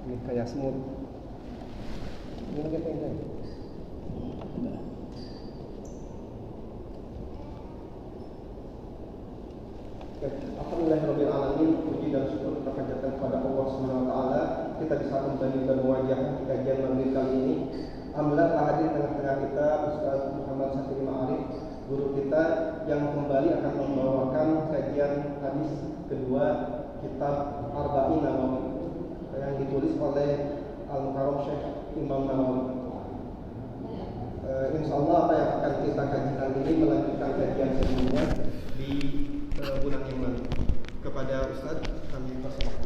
Ini kayak semut. Ini lagi apa ini? Alhamdulillahirabbil alamin, puji dan syukur kita panjatkan kepada Allah Subhanahu wa taala. Kita bisa kembali berwajah di kajian maghrib kali ini. Alhamdulillah telah hadir tengah-tengah kita Ustaz Muhammad Syafii Ma'arif, guru kita yang kembali akan membawakan kajian hadis kedua kitab Arba'in Nawawi yang ditulis oleh Al-Mukarram Syekh Imam Nawawi. Insyaallah apa yang akan kita kaji kali ini melanjutkan kajian sebelumnya di bulan yang lalu. Kepada Ustaz kami persilakan.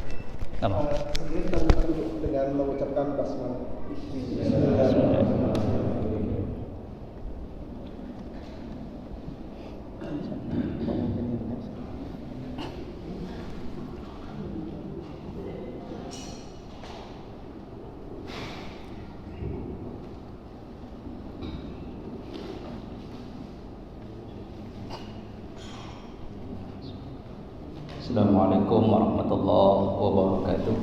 Sebelumnya kita buka dulu dengan mengucapkan basmalah. Assalamualaikum warahmatullahi wabarakatuh.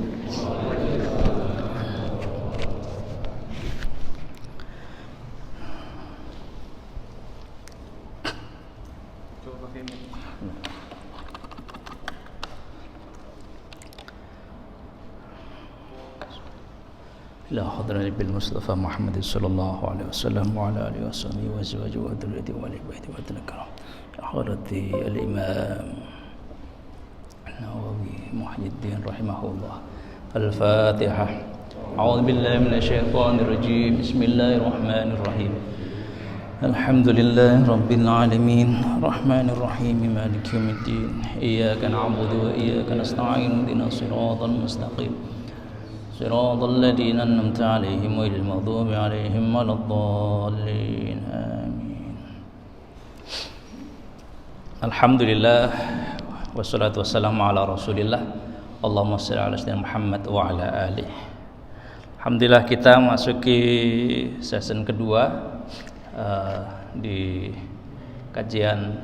Coba pakai mic. ila hadratil bil Mustafa Muhammad sallallahu alaihi wasallam wa ala alihi wasahbihi wa azwajihi wa dzurriyyatihi wa ali baiti wa tanakkaram ya hadrati al-imam Nawawi Muhyiddin rahimahullah. Al-Fatihah. A'udzu billahi minasyaitonir rajim. Bismillahirrahmanirrahim. Alhamdulillahi rabbil alamin, rahmanir rahim, maliki yaumiddin. Iyyaka na'budu wa iyyaka nasta'in. Ihdinas siratal mustaqim. Siratal ladzina an'amta 'alaihim ghairil maghdubi 'alaihim waladdallin. Amin. Alhamdulillah. Wassalatu wassalamu ala rasulillah. Allahumma shalli ala sayyidina Muhammad wa ala alihi. Alhamdulillah kita masuki season kedua di kajian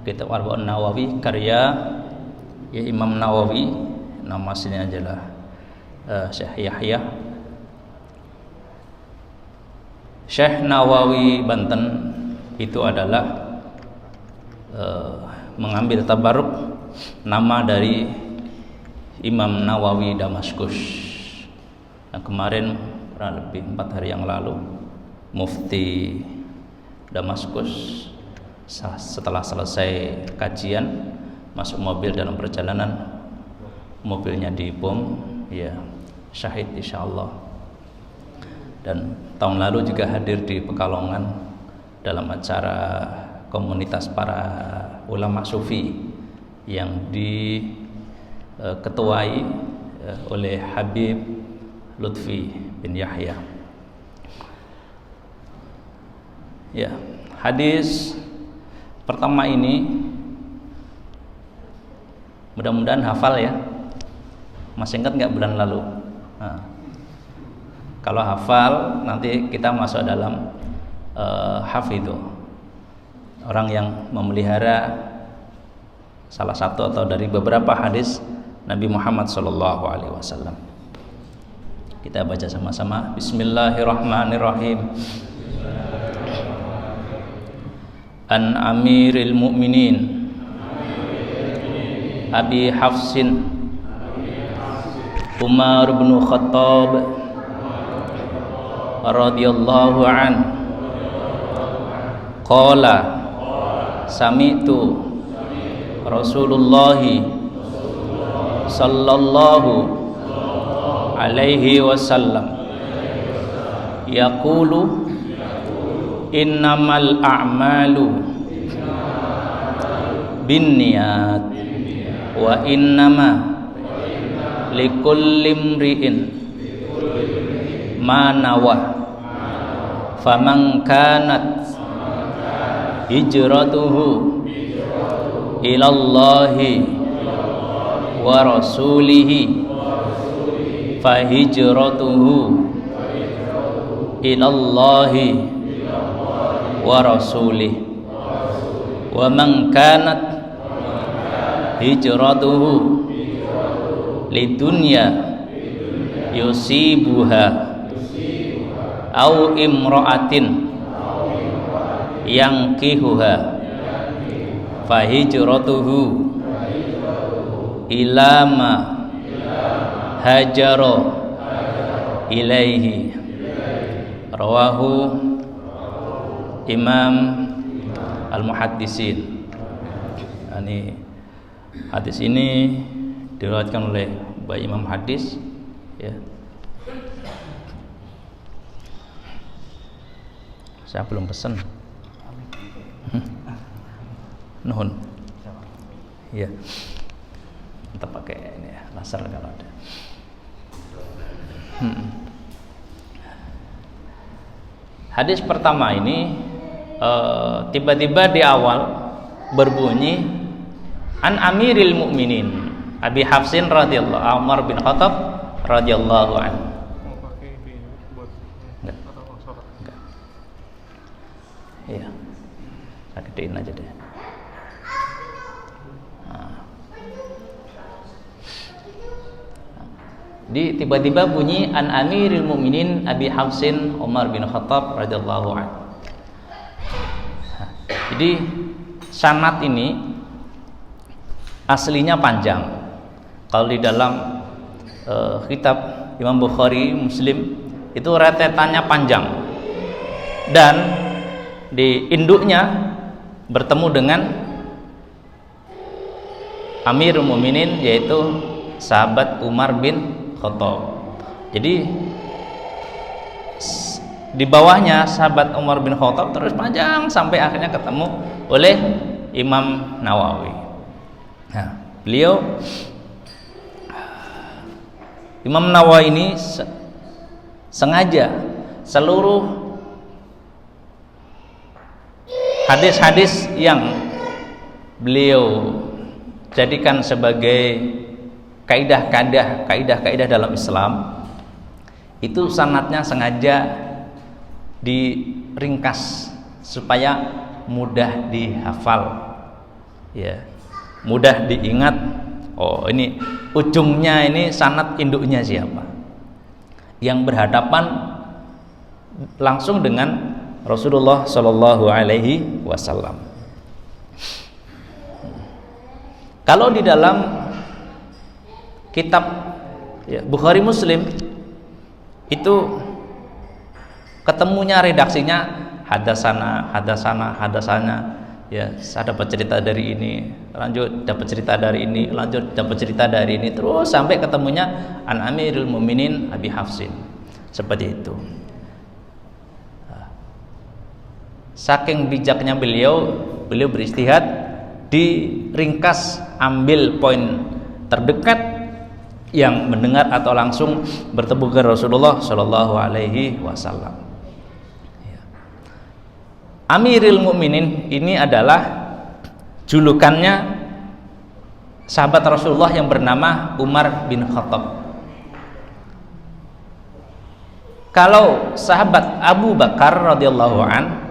kitab Arba'in Nawawi karya ya Imam Nawawi, nama aslinya adalah Syekh Yahya. Syekh Nawawi Banten itu adalah mengambil tabaruk nama dari Imam Nawawi Damaskus. Yang kemarin kurang lebih 4 hari yang lalu Mufti Damaskus setelah selesai kajian masuk mobil dalam perjalanan, mobilnya dibom, ya syahid insyaallah. Dan tahun lalu juga hadir di Pekalongan dalam acara komunitas para ulama sufi yang diketuai oleh Habib Lutfi bin Yahya. Ya, hadis pertama ini mudah-mudahan hafal ya. Masih ingat nggak bulan lalu? Nah, kalau hafal nanti kita masuk dalam hafidhu, orang yang memelihara salah satu atau dari beberapa hadis Nabi Muhammad SAW. Kita baca sama-sama. Bismillahirrahmanirrahim. An Amiril Mu'minin Abi Hafsin Umar bin Khattab radhiyallahu an qala sami'tu Rasulullah sallallahu alaihi wasallam yaqulu innamal a'malu binniyat wa innama likulli imri'in ma nawa faman kanat hijratuhu ilallahi wa rasulihi fa hijratuhu ilallahi wa rasulihi wa man kanat hijratuhu lidunya yusibuha au imra'atin yankihuha fa hijratuhu ila ma hajara ilaihi. Rawahu Imam Al-Muhaddisin. Ini hadis ini diriwayatkan oleh Bapak Imam Hadis, ya. Saya belum pesan. Nuhun. Iya. Kita pakai ini ya, laser kalau ada. Hadis pertama ini tiba-tiba di awal berbunyi an Amiril Mukminin Abi Hafsin radhiyallahu Umar bin Khattab radhiyallahu anhu. Enggak. Iya. Saya gedein aja deh. Di tiba-tiba bunyi an Amiril Mukminin Abi Hafsin Umar bin Khattab radhiyallahu anhu. Jadi sanad ini aslinya panjang. Kalau di dalam kitab Imam Bukhari, Muslim itu rentetannya panjang. Dan di induknya bertemu dengan Amirul Mukminin yaitu sahabat Umar bin Khattab. Jadi di bawahnya sahabat Umar bin Khattab terus panjang sampai akhirnya ketemu oleh Imam Nawawi. Nah, beliau Imam Nawawi ini sengaja seluruh hadis-hadis yang beliau jadikan sebagai kaidah-kaidah dalam Islam itu sanadnya sengaja diringkas supaya mudah dihafal, ya, mudah diingat. Oh, ini ujungnya ini sanad induknya siapa yang berhadapan langsung dengan Rasulullah Shallallahu Alaihi Wasallam. Kalau di dalam kitab ya, Bukhari Muslim itu ketemunya redaksinya hadasana ya, saya dapat cerita dari ini, lanjut dapat cerita dari ini, lanjut dapat cerita dari ini, terus sampai ketemunya an Amirul Mukminin Abi Hafsin, seperti itu. Saking bijaknya beliau beristihad, diringkas, ambil poin terdekat yang mendengar atau langsung bertemu dengan Rasulullah Shallallahu Alaihi Wasallam. Amirul Mukminin ini adalah julukannya sahabat Rasulullah yang bernama Umar bin Khattab. Kalau sahabat Abu Bakar radhiyallahu an,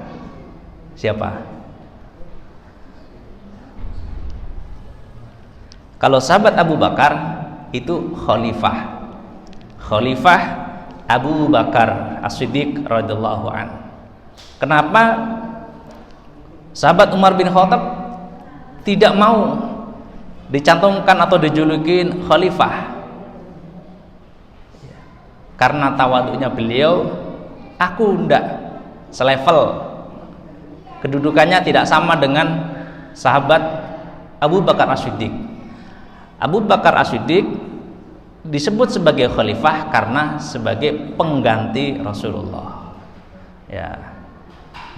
siapa? Kalau sahabat Abu Bakar itu Khalifah Abu Bakar As-Siddiq radhiyallahu an. Kenapa sahabat Umar bin Khattab tidak mau dicantumkan atau dijulukin khalifah? Karena tawaduknya beliau, aku ndak selevel, kedudukannya tidak sama dengan sahabat Abu Bakar As-Siddiq. Abu Bakar As-Siddiq disebut sebagai khalifah karena sebagai pengganti Rasulullah. Ya.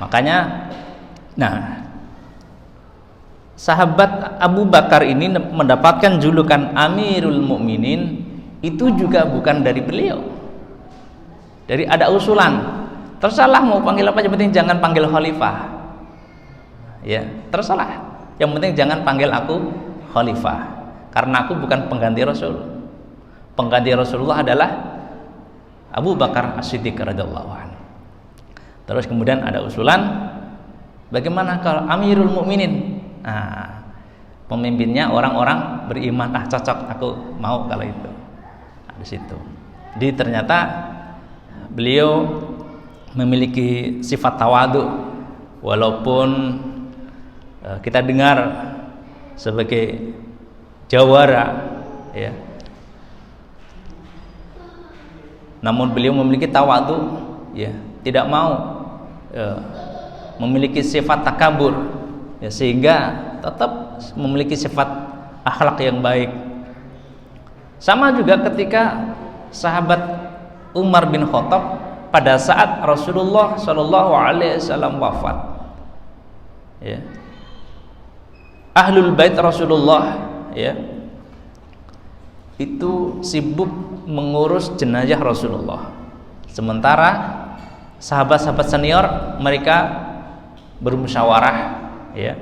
Makanya sahabat Abu Bakar ini mendapatkan julukan Amirul Mukminin itu juga bukan dari beliau. Dari ada usulan, terserah mau panggil apa, yang penting jangan panggil khalifah. Ya, terserah. Yang penting jangan panggil aku khalifah, karena aku bukan pengganti Rasul. Pengganti Rasulullah adalah Abu Bakar As-Siddiq radhiyallahu anhu. Terus kemudian ada usulan, bagaimana kalau Amirul Mukminin? Nah, pemimpinnya orang-orang beriman, cocok, aku mau kalau itu. Nah, di situ. Jadi ternyata beliau memiliki sifat tawadu, walaupun kita dengar sebagai jawara, ya. Namun beliau memiliki tawadu, ya, tidak mau memiliki sifat takabur, ya, sehingga tetap memiliki sifat akhlak yang baik. Sama juga ketika sahabat Umar bin Khattab pada saat Rasulullah Shallallahu Alaihi Wasallam wafat, ya, Ahlul Bait Rasulullah, ya, itu sibuk mengurus jenazah Rasulullah, sementara sahabat-sahabat senior mereka bermusyawarah, ya,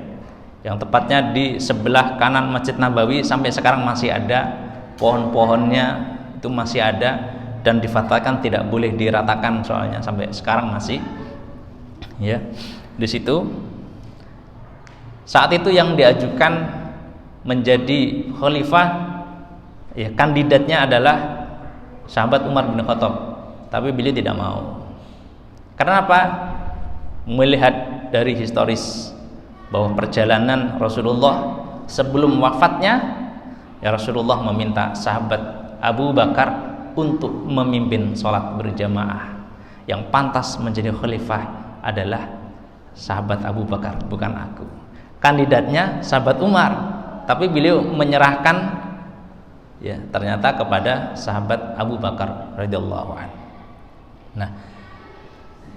yang tepatnya di sebelah kanan Masjid Nabawi sampai sekarang masih ada pohon-pohonnya, itu masih ada dan difatwakan tidak boleh diratakan, soalnya sampai sekarang masih, ya, di situ. Saat itu yang diajukan menjadi khalifah, ya, kandidatnya adalah sahabat Umar bin Khattab, tapi beliau tidak mau. Karena apa? Melihat dari historis bahwa perjalanan Rasulullah sebelum wafatnya, ya, Rasulullah meminta sahabat Abu Bakar untuk memimpin sholat berjamaah. Yang pantas menjadi khalifah adalah sahabat Abu Bakar, bukan aku. Kandidatnya sahabat Umar, tapi beliau menyerahkan, ya, ternyata kepada sahabat Abu Bakar radhiyallahu anhu. Nah,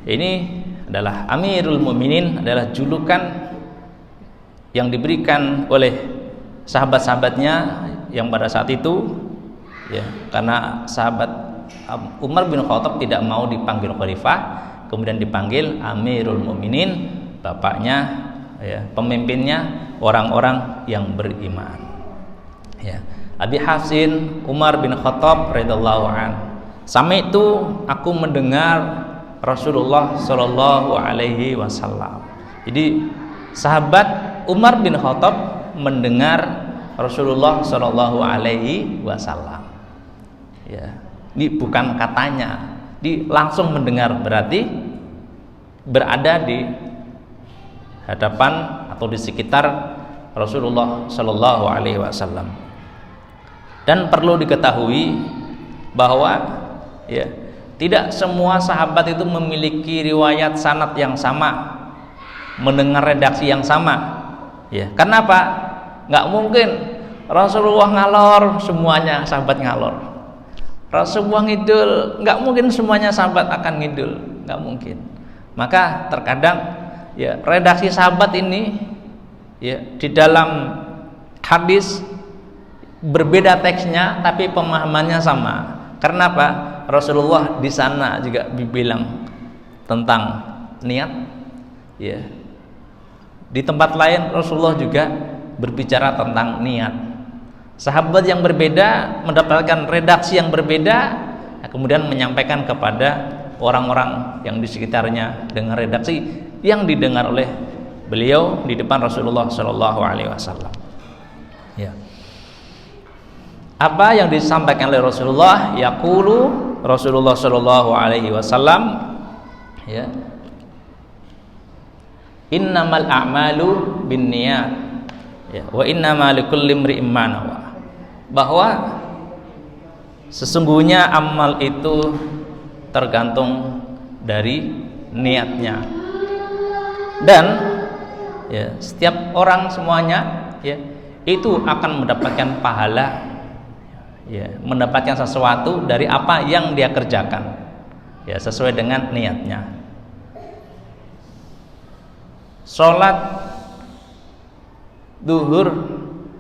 ini adalah Amirul Mukminin, adalah julukan yang diberikan oleh sahabat-sahabatnya yang pada saat itu, ya, karena sahabat Umar bin Khattab tidak mau dipanggil khalifah, kemudian dipanggil Amirul Mukminin, bapaknya, ya, pemimpinnya orang-orang yang beriman, ya. Abi Hafsin Umar bin Khattab radhiyallahu anhu. Sama itu aku mendengar Rasulullah Shallallahu Alaihi Wasallam. Jadi sahabat Umar bin Khattab mendengar Rasulullah Shallallahu Alaihi Wasallam. Ya, ini bukan katanya, di langsung mendengar, berarti berada di hadapan atau di sekitar Rasulullah Shallallahu Alaihi Wasallam. Dan perlu diketahui bahwa, ya, tidak semua sahabat itu memiliki riwayat sanad yang sama, mendengar redaksi yang sama, ya. Kenapa? Nggak mungkin Rasulullah ngalor semuanya sahabat ngalor, Rasulullah ngidul, nggak mungkin semuanya sahabat akan ngidul, nggak mungkin. Maka terkadang, ya, redaksi sahabat ini, ya, di dalam hadis berbeda teksnya tapi pemahamannya sama. Karena apa? Rasulullah di sana juga bilang tentang niat, ya. Di tempat lain Rasulullah juga berbicara tentang niat. Sahabat yang berbeda mendapatkan redaksi yang berbeda, kemudian menyampaikan kepada orang-orang yang di sekitarnya dengan redaksi yang didengar oleh beliau di depan Rasulullah Shallallahu Alaihi Wasallam. Ya. Apa yang disampaikan oleh Rasulullah? Yaqulu Rasulullah Shallallahu Alaihi Wasallam, ya, innamal a'malu binniyat, ya, wa innamal likulli imri'in ma nawa. Bahwa sesungguhnya amal itu tergantung dari niatnya, dan, ya, setiap orang semuanya, ya, itu akan mendapatkan pahala, ya, mendapatkan sesuatu dari apa yang dia kerjakan, ya, sesuai dengan niatnya. Sholat duhur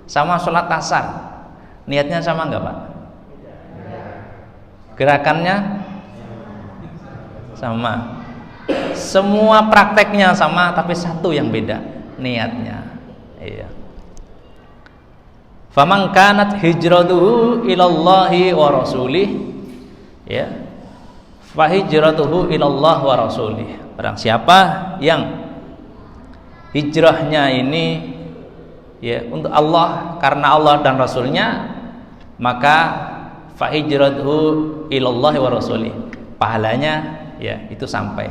sama sholat asar, niatnya sama nggak Pak? Gerakannya sama, semua prakteknya sama, tapi satu yang beda, niatnya. Iya. Faman kanat hijratuhu ilallahi wa rasulih, ya, fa hijratuhu ilallah wa rasulih. Barang siapa yang hijrahnya ini ya untuk Allah, karena Allah dan Rasulnya, maka fa hijratuhu ilallahi wa rasulih, pahalanya ya itu sampai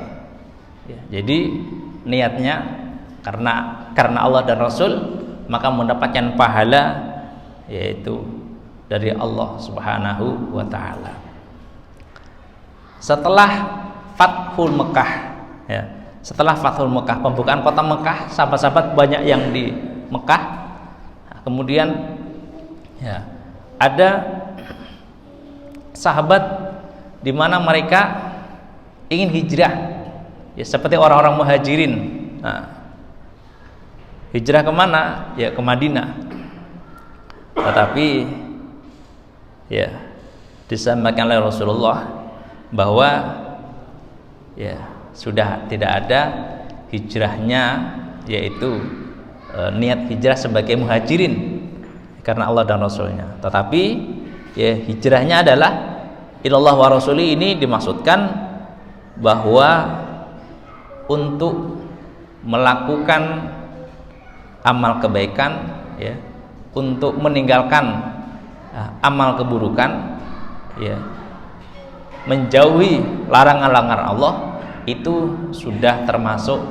ya. Jadi niatnya karena Allah dan Rasul, maka mendapatkan pahala yaitu dari Allah Subhanahu wa taala. Setelah Fathul Mekah ya, setelah Fathul Mekah, pembukaan kota Mekah, sahabat-sahabat banyak yang di Mekah. Nah, kemudian ya ada sahabat di mana mereka ingin hijrah ya, seperti orang-orang muhajirin. Nah, hijrah kemana? Ya ke Madinah. Tetapi ya disampaikan oleh Rasulullah bahwa ya sudah tidak ada hijrahnya, yaitu niat hijrah sebagai muhajirin karena Allah dan Rasulnya. Tetapi ya hijrahnya adalah ilallah wa rasuli, ini dimaksudkan bahwa untuk melakukan amal kebaikan ya, untuk meninggalkan amal keburukan ya, menjauhi larangan-larangan Allah, itu sudah termasuk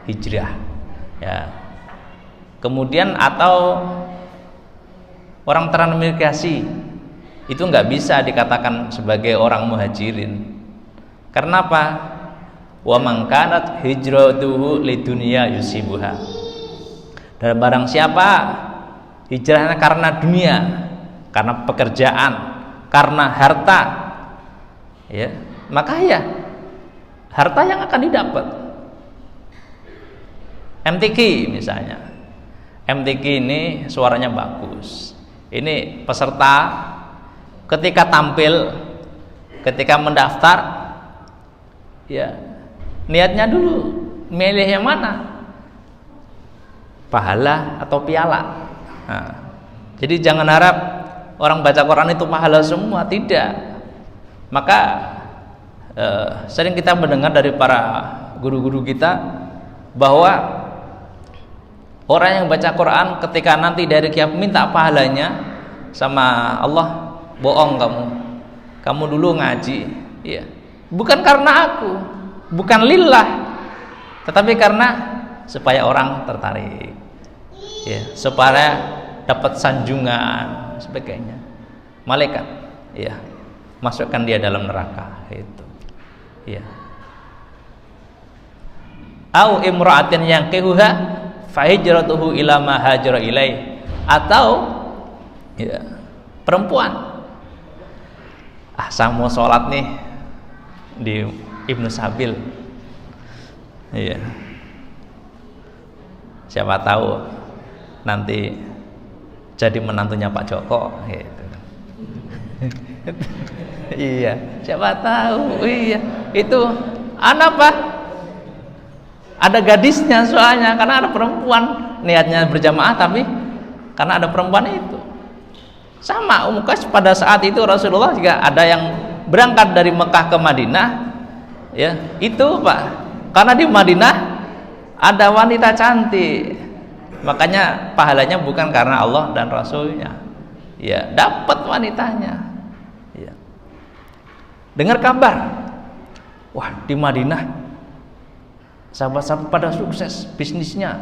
hijrah ya. Kemudian atau orang transmigrasi itu nggak bisa dikatakan sebagai orang muhajirin. Karena apa? Wa man kanat hijratuhu lidunya yusibuha, dan barang siapa hijrahnya karena dunia, karena pekerjaan, karena harta ya, maka ya harta yang akan didapat. MTQ misalnya, MTQ ini suaranya bagus, ini peserta ketika tampil, ketika mendaftar ya, niatnya dulu milih yang mana, pahala atau piala. Nah, jadi jangan harap orang baca Quran itu pahala semua, tidak. Maka sering kita mendengar dari para guru-guru kita bahwa orang yang baca Quran ketika nanti dari kiamat minta pahalanya sama Allah, bohong kamu dulu ngaji ya, bukan karena aku, bukan lillah, tetapi karena supaya orang tertarik ya, supaya dapat sanjungan sebagainya, malaikat ya masukkan dia dalam neraka itu ya. Au imra'atin yang kehuha fa hijratuhu ila ma hajara ilai, atau ya perempuan, saya mau sholat nih di Ibnu Sabil iya, siapa tahu nanti jadi menantunya Pak Joko gitu. Iya, siapa tahu. Iya, itu apa? Ada gadisnya soalnya, karena ada perempuan, niatnya berjamaah tapi karena ada perempuan itu. Sama Umukais pada saat itu Rasulullah juga ada yang berangkat dari Mekah ke Madinah ya, itu Pak, karena di Madinah ada wanita cantik, makanya pahalanya bukan karena Allah dan Rasulnya ya, dapat wanitanya ya. Dengar kabar, wah di Madinah sahabat-sahabat pada sukses bisnisnya,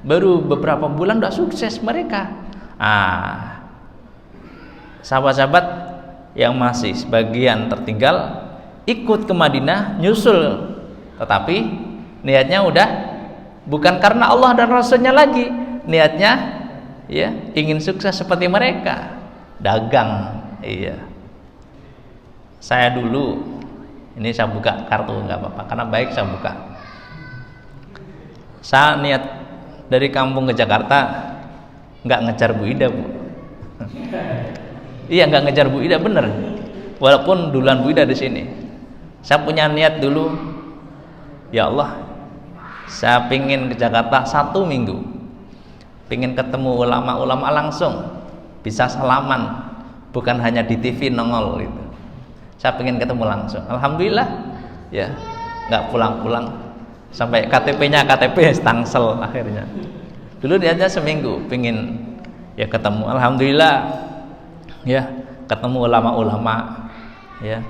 baru beberapa bulan udah sukses mereka. Sahabat-sahabat yang masih sebagian tertinggal ikut ke Madinah nyusul, tetapi niatnya udah bukan karena Allah dan Rasulnya lagi, niatnya ya ingin sukses seperti mereka, dagang. Iya, saya dulu ini saya buka kartu nggak apa-apa karena baik, saya buka. Saya niat dari kampung ke Jakarta nggak ngejar Bu Ida, Bu. Iya, nggak ngejar Bu Ida, bener. Walaupun duluan Bu Ida di sini. Saya punya niat dulu, ya Allah, saya pingin ke Jakarta 1 minggu, pingin ketemu ulama-ulama langsung, bisa salaman, bukan hanya di TV nongol gitu. Saya pingin ketemu langsung. Alhamdulillah, ya, nggak pulang-pulang, sampai KTP-nya KTP Tangsel akhirnya. Dulu dia aja seminggu, pingin ya ketemu. Alhamdulillah, ya, ketemu ulama-ulama, ya.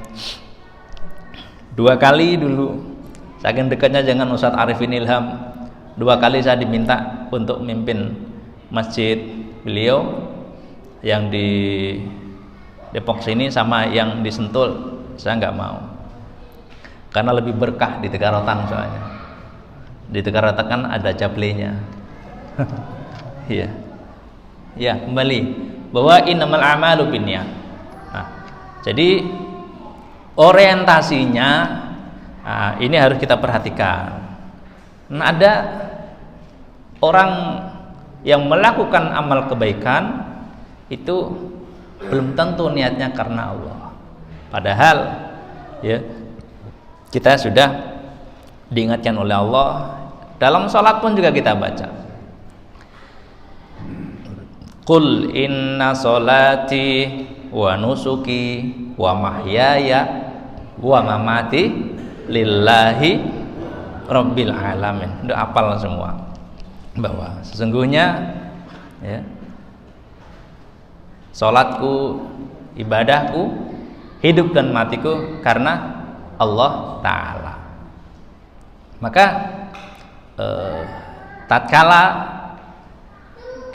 2 kali dulu, saking dekatnya dengan Ustadz Arifin Ilham, 2 kali saya diminta untuk mimpin masjid beliau yang di Depok sini sama yang di Sentul. Saya nggak mau, karena lebih berkah di Tegarotan soalnya. Di Tegarotan kan ada jablenya. Iya, ya, kembali bahwa innamal a'malu binniyat. Nah, jadi orientasinya, ini harus kita perhatikan. Nah, ada orang yang melakukan amal kebaikan itu belum tentu niatnya karena Allah. Padahal ya, kita sudah diingatkan oleh Allah dalam sholat pun juga kita baca, Qul inna sholati wa nusuki wa mahyaya wa mamati lillahi rabbil alamin. Udah hafal semua bahwa sesungguhnya ya, salatku, ibadahku, hidup dan matiku karena Allah Ta'ala. Maka tatkala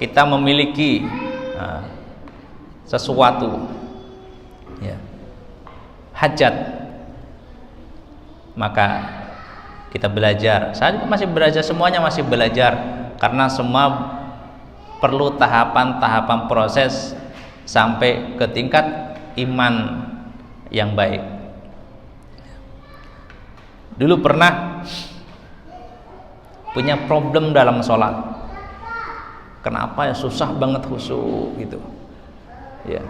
kita memiliki sesuatu ya, hajat, maka kita belajar. Saya juga masih belajar, semuanya masih belajar, karena semua perlu tahapan-tahapan proses sampai ke tingkat iman yang baik. Dulu pernah punya problem dalam sholat, kenapa ya susah banget khusyuk gitu ya.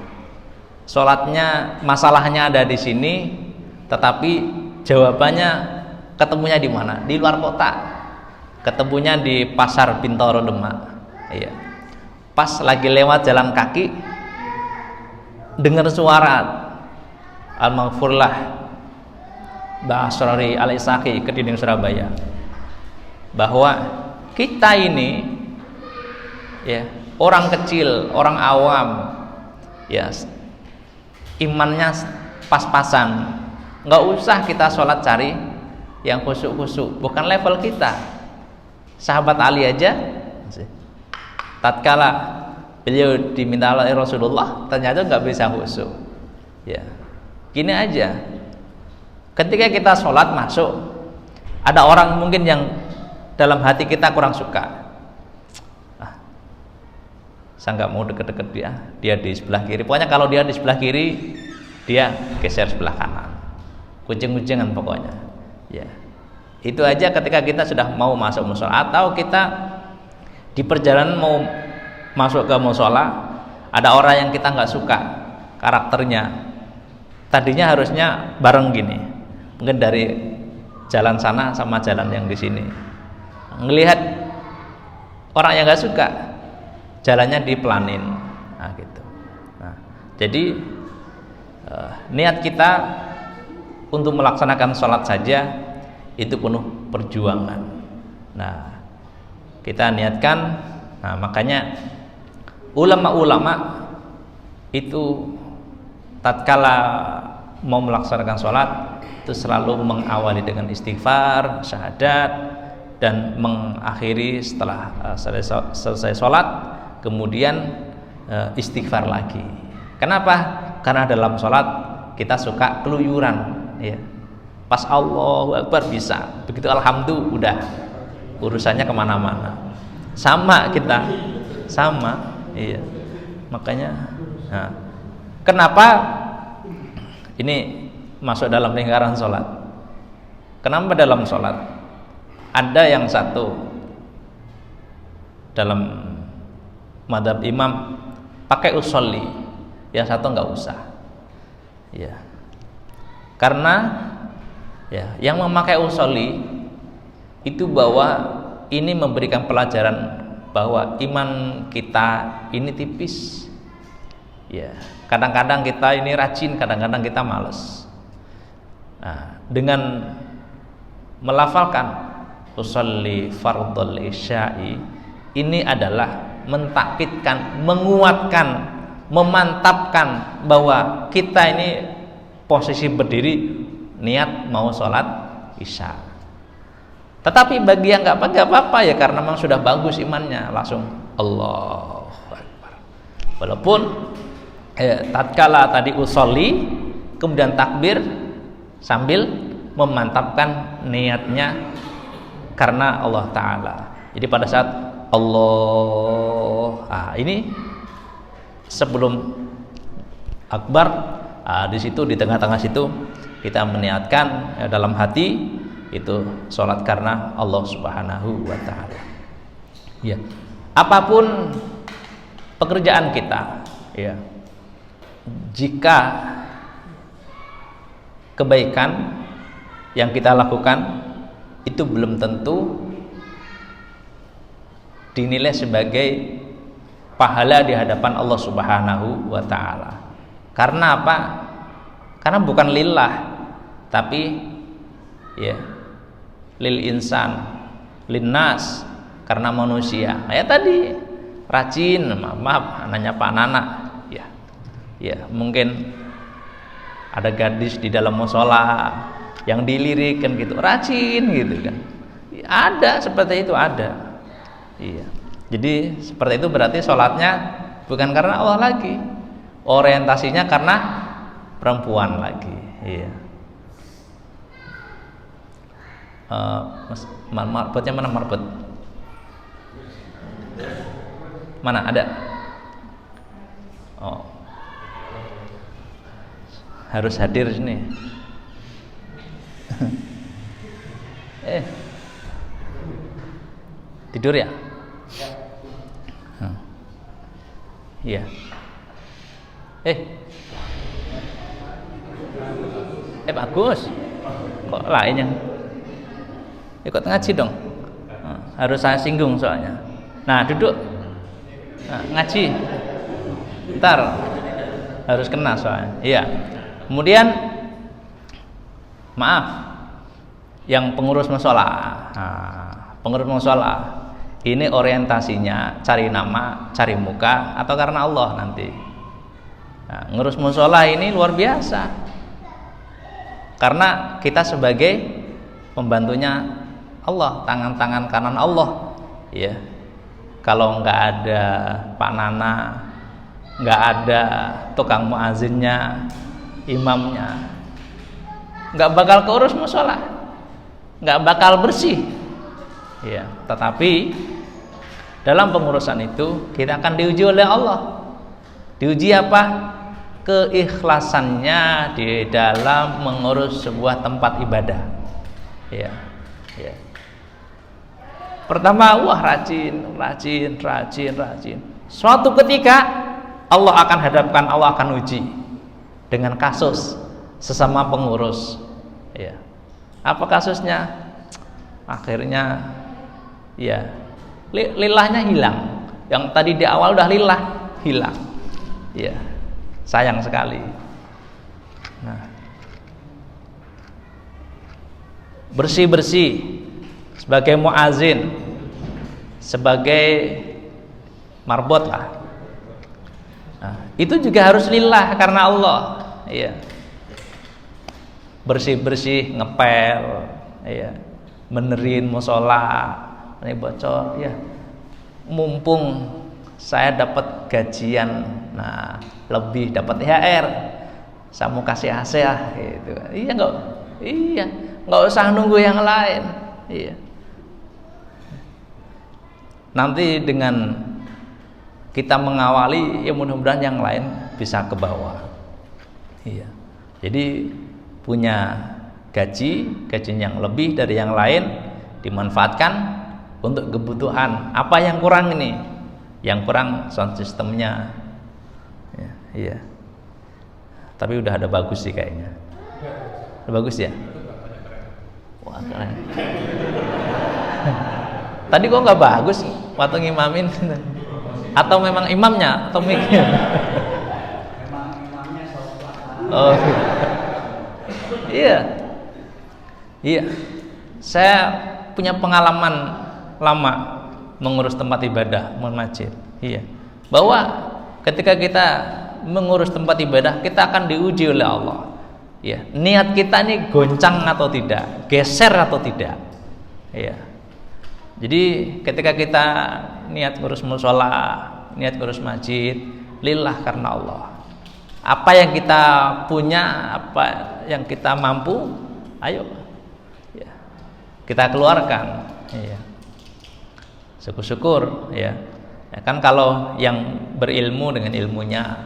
Sholatnya, masalahnya ada di sini, tetapi jawabannya ketemunya di mana? Di luar kota, ketemunya di Pasar Bintoro Demak ya. Pas lagi lewat jalan kaki, dengar suara Al-Maghfurlah Mbah Asrori Al-Isaki Kediri Surabaya, bahwa kita ini ya, orang kecil, orang awam ya, imannya pas-pasan, nggak usah kita sholat cari yang khusyuk-khusyuk, bukan level kita. Sahabat Ali aja tatkala beliau diminta oleh Rasulullah ternyata nggak bisa khusyuk ya. Gini aja, ketika kita sholat masuk, ada orang mungkin yang dalam hati kita kurang suka, saya nggak mau deket-deket dia di sebelah kiri, pokoknya kalau dia di sebelah kiri dia geser sebelah kanan, kucing-kucingan pokoknya ya. Itu aja ketika kita sudah mau masuk musola, atau kita di perjalanan mau masuk ke musola, ada orang yang kita nggak suka karakternya, tadinya harusnya bareng gini, mungkin dari jalan sana sama jalan yang di sini, ngelihat orang yang nggak suka jalannya dipelanin, nah gitu. Nah, jadi niat kita untuk melaksanakan sholat saja itu penuh perjuangan. Nah, kita niatkan. Nah, makanya ulama-ulama itu tatkala mau melaksanakan sholat itu selalu mengawali dengan istighfar, syahadat, dan mengakhiri setelah selesai sholat kemudian istighfar lagi. Kenapa? Karena dalam sholat kita suka keluyuran ya. Pas Allahu Akbar bisa, begitu alhamdulillah udah urusannya kemana-mana. Sama kita, sama iya. Makanya nah, kenapa ini masuk dalam lingkaran sholat? Kenapa dalam sholat ada yang satu dalam madhab imam pakai usolli, yang satu nggak usah. Ya, karena ya yang memakai usolli itu bahwa ini memberikan pelajaran bahwa iman kita ini tipis. Ya, kadang-kadang kita ini rajin, kadang-kadang kita malas. Nah, dengan melafalkan usolli fardhul isya'i, ini adalah mentakkidkan, menguatkan, memantapkan bahwa kita ini posisi berdiri niat mau sholat isya. Tetapi bagi yang nggak apa-apa ya, karena memang sudah bagus imannya, langsung Allahu Akbar. Walaupun tatkala tadi usolli kemudian takbir sambil memantapkan niatnya karena Allah Ta'ala. Jadi pada saat Allah, ini sebelum akbar, di situ di tengah-tengah situ kita meniatkan dalam hati itu sholat karena Allah Subhanahu wa Ta'ala. Ya, apapun pekerjaan kita, ya, jika kebaikan yang kita lakukan itu belum tentu dinilai sebagai pahala di hadapan Allah Subhanahu wa Ta'ala. Karena apa? Karena bukan lillah, tapi ya lil insan, linnas, karena manusia. Ya tadi rajin, maaf nanya Pak Nana, ya mungkin ada gadis di dalam musola yang dilirik kan gitu, rajin gitu kan. Ada seperti itu, ada. Iya. Jadi seperti itu berarti sholatnya bukan karena Allah lagi, orientasinya karena perempuan lagi. Iya. Marbotnya mana marbot? Mana ada? Oh, harus hadir sini. Tidur ya? Iya. Bagus. Kok lain yang ikut ngaji dong? Harus saya singgung soalnya. Nah, duduk. Nah, ngaji. Ntar harus kena soalnya. Iya. Kemudian maaf, yang pengurus mushola. Pengurus mushola ini orientasinya cari nama, cari muka, atau karena Allah nanti. Nah, ngurus mushola ini luar biasa, karena kita sebagai pembantunya Allah, tangan-tangan kanan Allah. Ya, kalau nggak ada Pak Nana, nggak ada tukang muazinnya, imamnya, nggak bakal keurus mushola, nggak bakal bersih. Ya, tetapi dalam pengurusan itu kita akan diuji oleh Allah. Diuji apa? Keikhlasannya di dalam mengurus sebuah tempat ibadah. Ya. Pertama, wah rajin. Suatu ketika Allah akan hadapkan, Allah akan uji dengan kasus sesama pengurus. Ya. Apa kasusnya? Akhirnya ya lillahnya hilang. Yang tadi di awal udah lillah hilang. Ya, sayang sekali. Nah, bersih sebagai muazin, sebagai marbot lah. Nah, itu juga harus lillah karena Allah. Iya. Bersih ngepel, iya. Benerin musola, ini bocor, ya. Mumpung saya dapat gajian, nah lebih dapat THR, saya mau kasih AC lah, gitu. Nggak usah nunggu yang lain, iya. Nanti dengan kita mengawali, ya mudah-mudahan yang lain bisa ke bawah, iya. Jadi punya gajinya yang lebih dari yang lain dimanfaatkan untuk kebutuhan. Apa yang kurang ini? yang kurang sound systemnya. Ya, iya. Tapi udah ada bagus sih kayaknya. Udah bagus ya? Wah, keren. Tadi kok nggak bagus waktu ngimamin? Atau memang imamnya atau miknya? Memang imamnya sholat. Oh, iya, iya. Saya punya pengalaman lama mengurus tempat ibadah, masjid. Iya, bahwa ketika kita mengurus tempat ibadah, kita akan diuji oleh Allah. Ya, niat kita ini goncang atau tidak, geser atau tidak. Iya. Jadi ketika kita niat ngurus mushola, niat ngurus masjid, lillah karena Allah. Apa yang kita punya, apa yang kita mampu, ayo ya, kita keluarkan. Ya. Syukur-syukur ya. Ya kan kalau yang berilmu dengan ilmunya,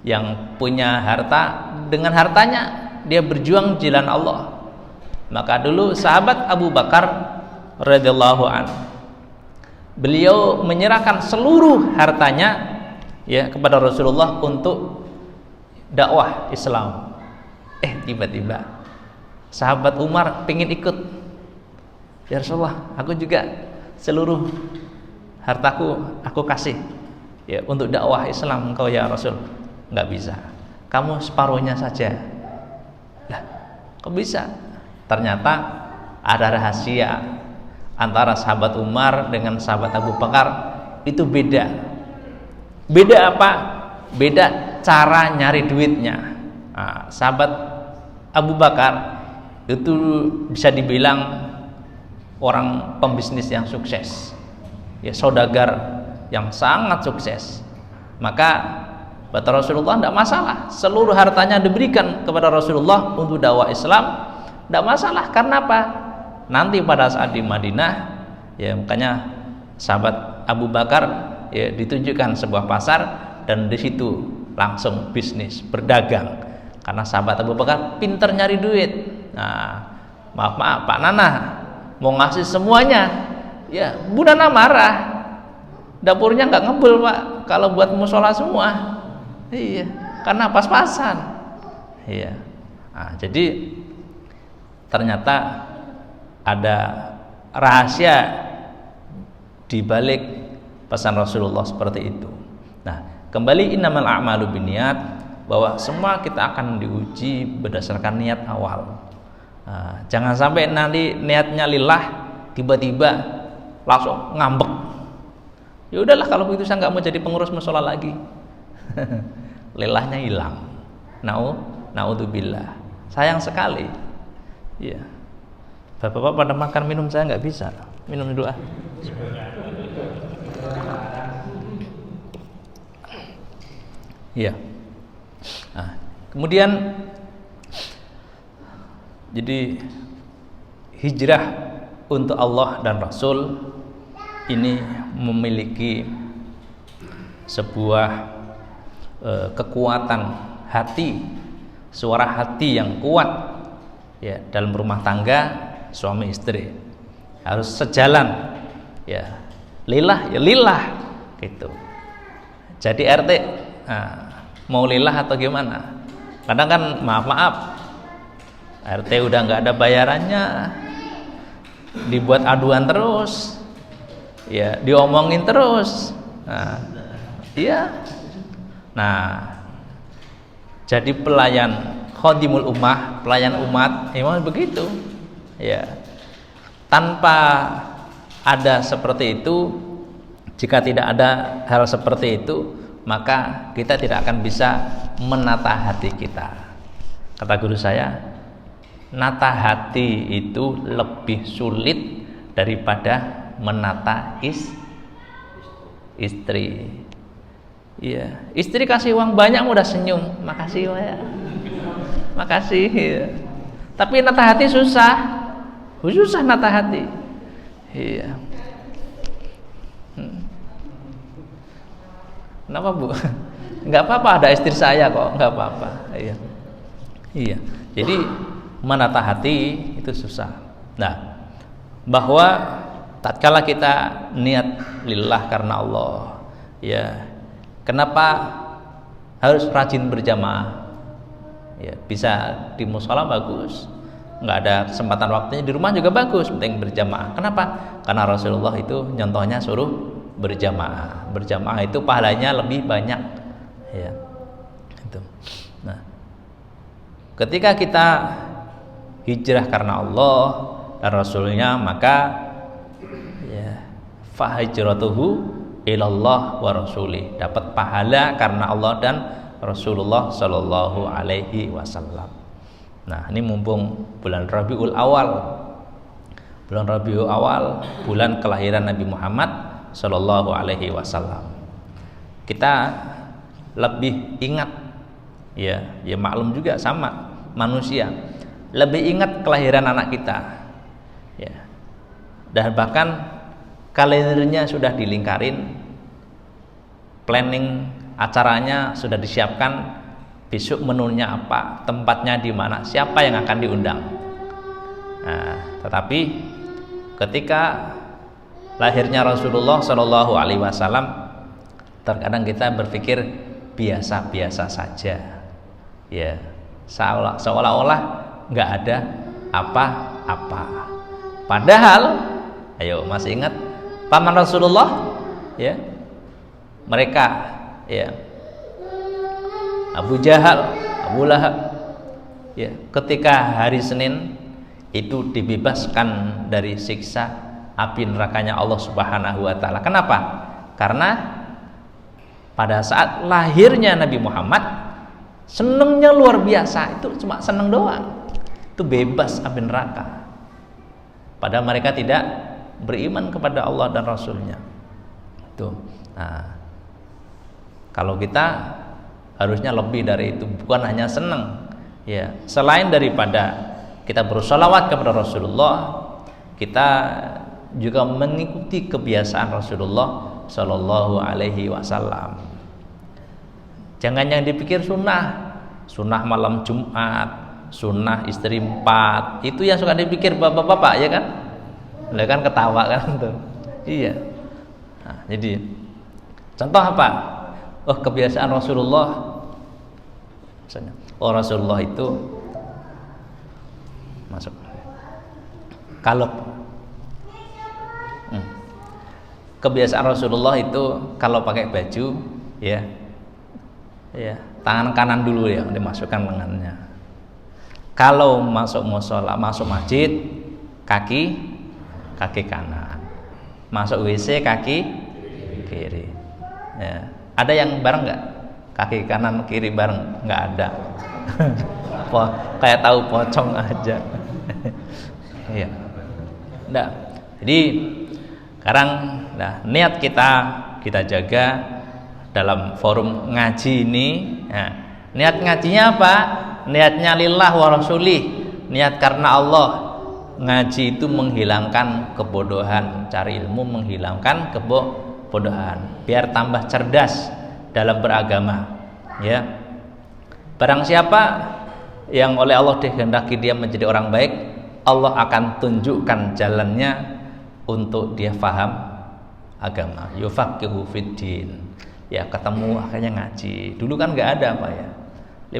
yang punya harta dengan hartanya, dia berjuang di jalan Allah. Maka dulu sahabat Abu Bakar radhiyallahu anhu, beliau menyerahkan seluruh hartanya ya kepada Rasulullah untuk dakwah Islam. Tiba-tiba sahabat Umar pengen ikut. Ya Rasulullah, aku juga seluruh hartaku aku kasih ya untuk dakwah Islam engkau ya Rasul. Enggak bisa. Kamu separuhnya saja. Lah, kok bisa? Ternyata ada rahasia antara sahabat Umar dengan sahabat Abu Bakar itu beda. Beda apa? Beda cara nyari duitnya. Nah, sahabat Abu Bakar itu bisa dibilang orang pembisnis yang sukses, ya saudagar yang sangat sukses. Maka kata Rasulullah tidak masalah, seluruh hartanya diberikan kepada Rasulullah untuk dakwah Islam, tidak masalah. Karena apa? Nanti pada saat di Madinah, ya makanya sahabat Abu Bakar ya ditunjukkan sebuah pasar dan di situ langsung bisnis berdagang. Karena sahabat Abu Bakar pinter nyari duit. Nah, maaf Pak Nana mau ngasih semuanya, ya Bu Nana marah. Dapurnya nggak ngebul Pak kalau buat musola semua. Iya, karena pas-pasan. Iya. Nah, jadi ternyata ada rahasia di balik pesan Rasulullah seperti itu. Nah, kembali innamal a'malu binniyat, bahwa semua kita akan diuji berdasarkan niat awal. Nah, jangan sampai nanti niatnya lillah tiba-tiba langsung ngambek. Ya udahlah kalau begitu saya nggak mau jadi pengurus mushola lagi. Lilahnya hilang. Naudzubillah. Sayang sekali. Iya. Bapak-bapak pada makan minum, saya nggak bisa. Minum dulu ah. Iya. Nah, kemudian jadi hijrah untuk Allah dan Rasul ini memiliki sebuah kekuatan hati, suara hati yang kuat ya dalam rumah tangga suami istri harus sejalan ya, lillah ya lillah gitu. Jadi RT mau lillah atau gimana? Kadang kan maaf RT udah nggak ada bayarannya, dibuat aduan terus ya, diomongin terus. Iya. Nah, jadi pelayan khadimul ummah, pelayan umat, memang begitu. Ya. Tanpa ada seperti itu, jika tidak ada hal seperti itu, maka kita tidak akan bisa menata hati kita. Kata guru saya, nata hati itu lebih sulit daripada menata istri. Iya, istri kasih uang banyak udah senyum, makasih ya, makasih. Ya. Tapi nata hati susah nata hati. Iya. Kenapa Bu? Nggak apa-apa, ada istri saya kok, nggak apa-apa. Iya. Iya. Jadi menata hati itu susah. Nah, bahwa tatkala kita niat lillah karena Allah, Ya, kenapa harus rajin berjamaah? Ya, bisa di mushola bagus, nggak ada kesempatan waktunya di rumah juga bagus, penting berjamaah. Kenapa? Karena Rasulullah itu nyontohnya suruh berjamaah. Berjamaah itu pahalanya lebih banyak. Ya, itu. Nah, ketika kita hijrah karena Allah dan Rasulnya, maka ya, fa hijratuhu ilallah wa rasulih, dapat pahala karena Allah dan Rasulullah Shallallahu Alaihi Wasallam. Nah, ini mumpung bulan Rabiul Awal, bulan kelahiran Nabi Muhammad Shallallahu Alaihi Wasallam. Kita lebih ingat, ya maklum juga sama manusia, lebih ingat kelahiran anak kita, ya. Dan bahkan kalendernya sudah dilingkarin, planning acaranya sudah disiapkan, besok menunya apa, tempatnya di mana, siapa yang akan diundang. Nah, tetapi ketika lahirnya Rasulullah Shallallahu Alaihi Wasallam, terkadang kita berpikir biasa-biasa saja, ya, seolah-olah nggak ada apa-apa. Padahal, ayo masih ingat paman Rasulullah, ya, mereka, ya, Abu Jahal, Abu Lahab, ya, ketika hari Senin itu dibebaskan dari siksa api nerakanya Allah Subhanahu wa taala. Kenapa? Karena pada saat lahirnya Nabi Muhammad, senengnya luar biasa, itu cuma seneng doang, itu bebas api neraka. Padahal mereka tidak beriman kepada Allah dan Rasulnya. Tuh. Nah, kalau kita harusnya lebih dari itu, bukan hanya senang, ya. Selain daripada kita bersolawat kepada Rasulullah, kita juga mengikuti kebiasaan Rasulullah Shallallahu Alaihi Wasallam. Jangan yang dipikir sunnah malam Jumat, sunnah istri 4, itu yang suka dipikir bapak-bapak, ya kan? Lah kan ketawa kan tuh. Iya. Nah, jadi contoh apa? Oh, kebiasaan Rasulullah, misalnya, oh Rasulullah itu masuk kalau kebiasaan Rasulullah itu kalau pakai baju, ya tangan kanan dulu ya dimasukkan lengannya. Kalau masuk mushola, masuk masjid, kaki kanan, masuk WC kaki kiri. Ya. Ada yang bareng nggak? Kaki kanan kiri bareng? Nggak ada. Kayak tahu pocong aja. Iya. Nggak. Jadi sekarang, nah, niat kita jaga dalam forum ngaji ini. Nah, niat ngajinya apa? Niatnya lillah wa rasulih. Niat karena Allah. Ngaji itu menghilangkan kebodohan, cari ilmu menghilangkan kebodohan, biar tambah cerdas dalam beragama, ya. Barang siapa yang oleh Allah dikehendaki dia menjadi orang baik, Allah akan tunjukkan jalannya untuk dia faham agama, yufaqihu fiddin, ya, ketemu akhirnya ngaji. Dulu kan nggak ada, Pak, ya.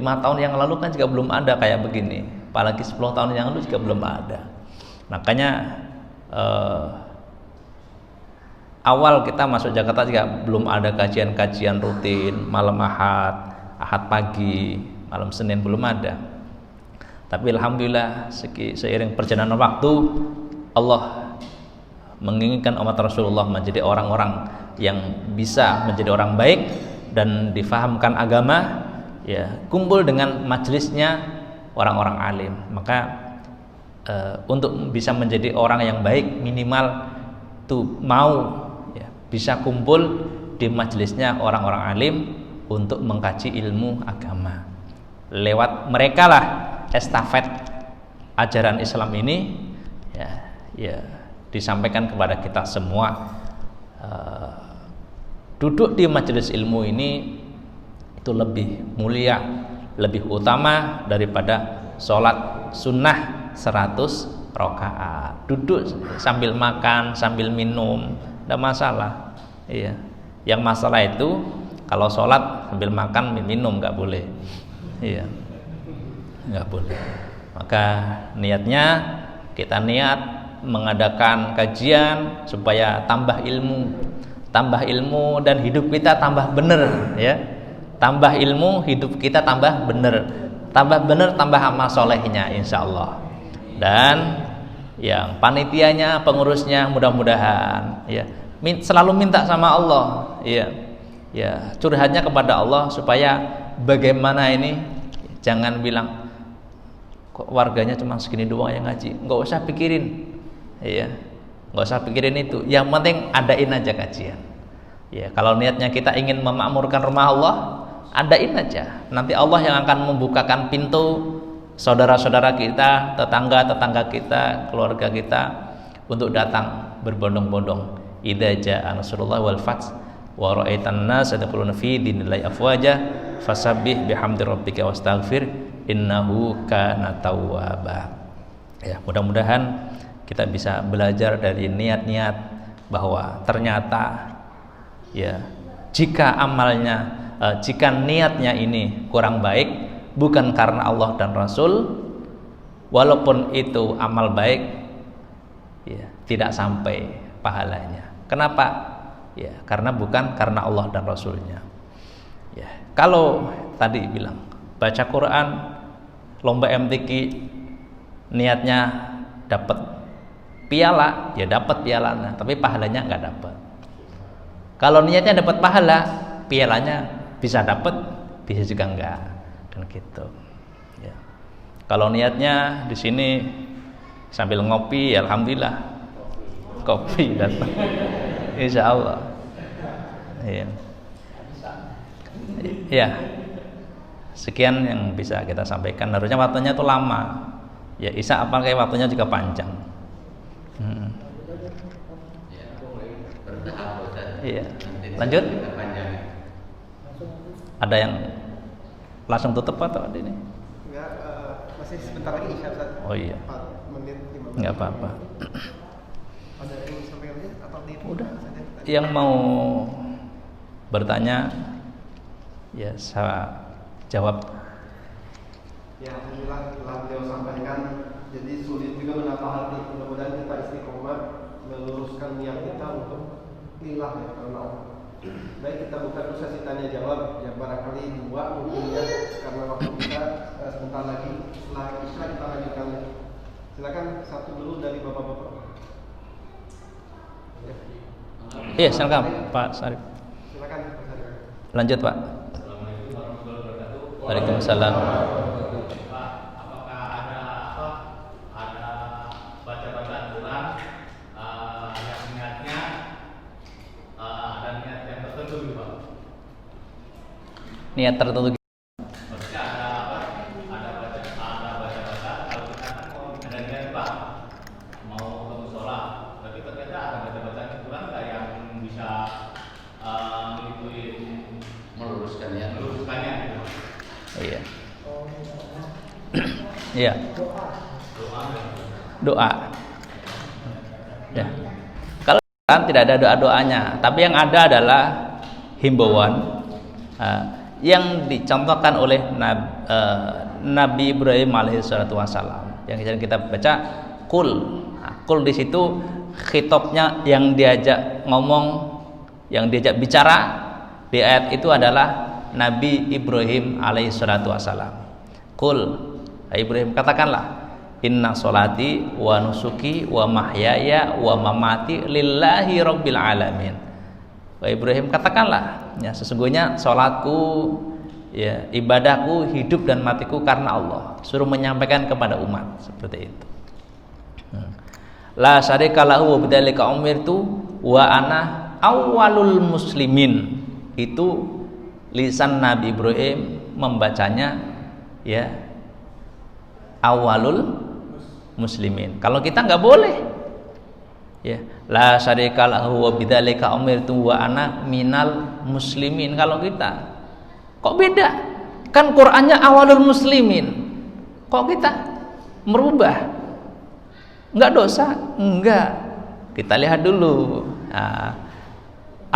5 tahun yang lalu kan juga belum ada kayak begini, apalagi 10 tahun yang lalu juga belum ada. Makanya awal kita masuk Jakarta juga belum ada kajian-kajian rutin malam Ahad pagi, malam Senin belum ada. Tapi alhamdulillah seiring perjalanan waktu, Allah menginginkan umat Rasulullah menjadi orang-orang yang bisa menjadi orang baik dan difahamkan agama, ya, kumpul dengan majelisnya orang-orang alim. Maka untuk bisa menjadi orang yang baik, minimal tuh mau, ya, bisa kumpul di majelisnya orang-orang alim untuk mengkaji ilmu agama. Lewat mereka lah estafet ajaran Islam ini, ya disampaikan kepada kita semua. Duduk di majelis ilmu ini itu lebih mulia, lebih utama daripada sholat sunnah 100 rakaat. Duduk sambil makan, sambil minum, tidak masalah. Iya. Yang masalah itu kalau sholat sambil makan minum nggak boleh. Iya, nggak boleh. Maka niatnya kita niat mengadakan kajian supaya tambah ilmu dan hidup kita tambah benar, ya. Tambah ilmu, hidup kita tambah benar, tambah amal solehnya, insya Allah. Dan yang panitianya, pengurusnya mudah-mudahan, ya, selalu minta sama Allah, ya, curhatnya kepada Allah supaya bagaimana ini, jangan bilang kok warganya cuma segini doang yang ngaji, nggak usah pikirin, ya, nggak usah pikirin itu. Yang penting adain aja kajian. Ya, kalau niatnya kita ingin memakmurkan rumah Allah, adain aja. Nanti Allah yang akan membukakan pintu saudara-saudara kita, tetangga-tetangga kita, keluarga kita untuk datang berbondong-bondong. Idza jaa nasrullah wal fath wa ra'aitan nas yadkhuluna fi dinillahi afwaja fasabbih bihamdi rabbika wastaghfir innahu kana tawwaba. Ya, mudah-mudahan kita bisa belajar dari niat-niat bahwa ternyata, ya, jika niatnya ini kurang baik, bukan karena Allah dan Rasul, walaupun itu amal baik, ya, tidak sampai pahalanya. Kenapa? Ya, karena bukan karena Allah dan Rasulnya. Ya, kalau tadi bilang baca Quran, lomba MTQ, niatnya dapat piala, ya dapat pialanya, tapi pahalanya nggak dapat. Kalau niatnya dapat pahala, pialanya bisa dapat, bisa juga enggak, kan gitu. Ya. Kalau niatnya di sini sambil ngopi, ya alhamdulillah, kopi datang, insya Allah. Ya. Ya. Sekian yang bisa kita sampaikan. Harusnya waktunya itu lama. Ya, Isa apalagi waktunya juga panjang. Iya. Lanjut. Ada yang langsung tutup atau ada ini? Enggak, masih sebentar lagi Isya, Ustaz. Oh iya. 4 menit 5 menit. Enggak apa-apa. Ada yang sampai lagi atau di Udah. saja? Yang mau bertanya, ya saya jawab. Ya, alhamdulillah telah beliau sampaikan. Jadi sulit juga menata hati. Mudah-mudahan kita istiqomah meluruskan niat kita untuk ilah ya karena Allah. Baik, kita buka dulu sesi tanya jawab. Ya barangkali 2 mungkin ya, karena waktu kita sebentar lagi. Setelah Isya kita lanjutkan lagi. Silakan satu dulu dari bapak-bapak. Ya. Iya, silakan Pak Sarif. Silakan Pak Sarif. Lanjut Pak. Waalaikumsalam. Pak, apakah ada baca-bacaan Quran yang niatnya ada niat yang tertentu gitu Pak? Niat tertentu. Maksudnya ada baca-baca kalau kita ada niat Pak mau ke mushola, tapi ternyata ada baca-bacaan Quran nggak yang bisa meluruskannya gitu. Iya. Iya. Doa. Ya. Kalau kan tidak ada doa-doanya, tapi yang ada adalah himbauan yang dicontohkan oleh Nabi Ibrahim alaihissalatu wassalam. Yang kita baca kul. Kul di situ khitabnya yang diajak ngomong, yang diajak bicara di ayat itu adalah Nabi Ibrahim alaihissalatu wassalam. Qul, Ibrahim katakanlah, inna sholati wa nusuki wa mahyaya wa mamati lillahi rabbil alamin. Wa Ibrahim katakanlah, ya sesungguhnya sholatku, ya ibadahku, hidup dan matiku karena Allah. Suruh menyampaikan kepada umat seperti itu. La syarika lahu wa bidzalika umirtu wa ana awwalul muslimin. Itu lisan Nabi Ibrahim membacanya, ya awalul muslimin. Kalau kita nggak boleh, ya la syarika lahu wa bidzalika umirtu wa ana minal muslimin. Kalau kita kok beda, kan Qur'annya awalul muslimin, kok kita merubah? Nggak dosa? Enggak. Kita lihat dulu.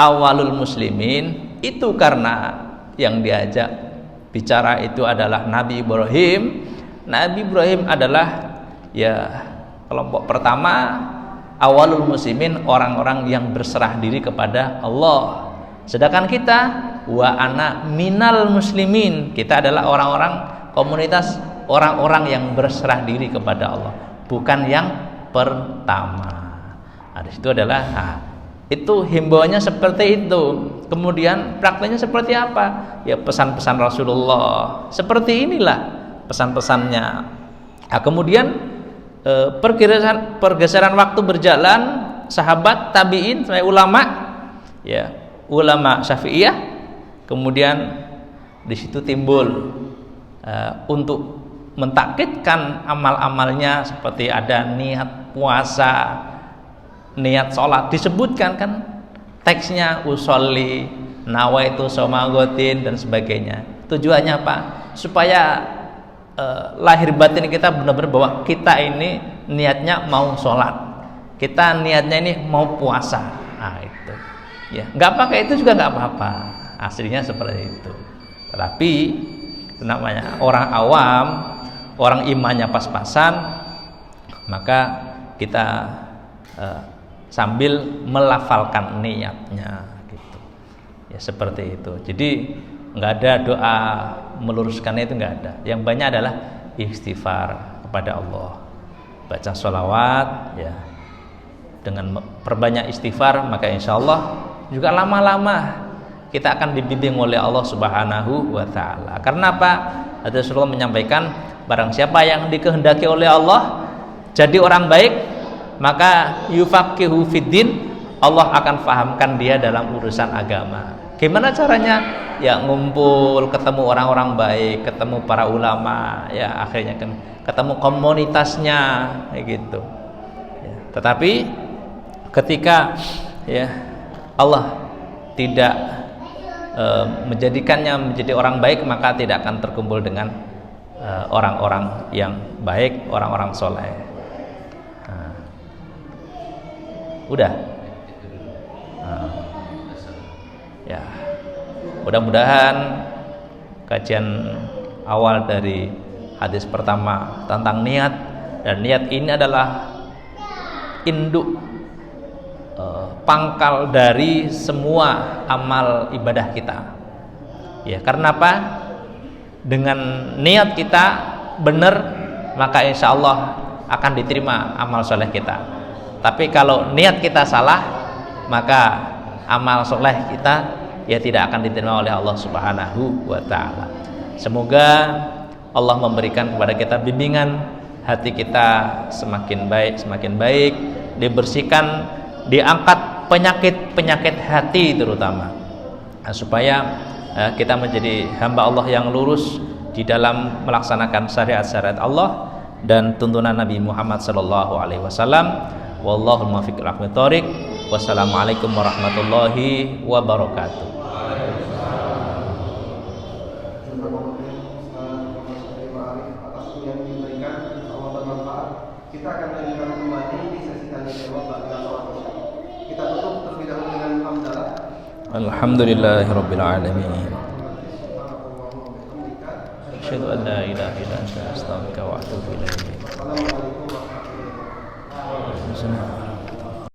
awalul muslimin itu karena yang diajak bicara itu adalah Nabi Ibrahim. Nabi Ibrahim adalah ya kelompok pertama awalul muslimin, orang-orang yang berserah diri kepada Allah. Sedangkan kita wa ana minal muslimin, kita adalah orang-orang komunitas orang-orang yang berserah diri kepada Allah, bukan yang pertama. Nah, di situ adalah itu himbauannya seperti itu. Kemudian prakteknya seperti apa? Ya pesan-pesan Rasulullah. Seperti inilah pesan-pesannya. Nah, kemudian pergeseran waktu berjalan, sahabat, tabi'in, sampai ulama, ya ulama Syafi'iyah, kemudian di situ timbul untuk mentakkidkan amal-amalnya, seperti ada niat puasa, niat sholat, disebutkan kan teksnya usolli, nawaitu somagotin dan sebagainya. Tujuannya apa? Supaya lahir batin kita benar-benar bahwa kita ini niatnya mau sholat, kita niatnya ini mau puasa. Nah itu ya, nggak pakai itu juga nggak apa-apa, aslinya seperti itu. Tetapi itu namanya orang awam, orang imannya pas-pasan, maka kita sambil melafalkan niatnya gitu. Ya seperti itu. Jadi nggak ada doa meluruskannya, itu nggak ada. Yang banyak adalah istighfar kepada Allah, baca sholawat ya. Dengan perbanyak istighfar, maka insya Allah juga lama-lama kita akan dibimbing oleh Allah Subhanahu wa Ta'ala. Karena apa? Rasulullah menyampaikan, barang siapa yang dikehendaki oleh Allah jadi orang baik, maka yufaqihu fiddin, Allah akan fahamkan dia dalam urusan agama. Gimana caranya? Ya ngumpul, ketemu orang-orang baik, ketemu para ulama, ya akhirnya kan ketemu komunitasnya kayak gitu ya. Tetapi ketika ya Allah tidak menjadikannya menjadi orang baik, maka tidak akan terkumpul dengan orang-orang yang baik, orang-orang soleh. Udah ya, mudah-mudahan kajian awal dari hadis pertama tentang niat, dan niat ini adalah induk pangkal dari semua amal ibadah kita ya. Karena apa? Dengan niat kita benar, maka insya Allah akan diterima amal soleh kita. Tapi kalau niat kita salah, maka amal soleh kita ya tidak akan diterima oleh Allah Subhanahu wa Ta'ala. Semoga Allah memberikan kepada kita bimbingan, hati kita semakin baik, dibersihkan, diangkat penyakit-penyakit hati terutama, supaya kita menjadi hamba Allah yang lurus di dalam melaksanakan syariat-syariat Allah dan tuntunan Nabi Muhammad SAW. Wallahul muwaffiq ila aqwamit thoriq. Wassalamualaikum warahmatullahi wabarakatuh. Kita akan lanjutkan kembali di sesi tanya jawab pada sholat. Kita tutup terlebih dahulu dengan hamdalah. Alhamdulillahirabbil alamin. Asyhadu an la ilaha illa anta astaghfiruka wa atubu ilaik. Assalamualaikum warahmatullahi wabarakatuh. Assalamualaikum.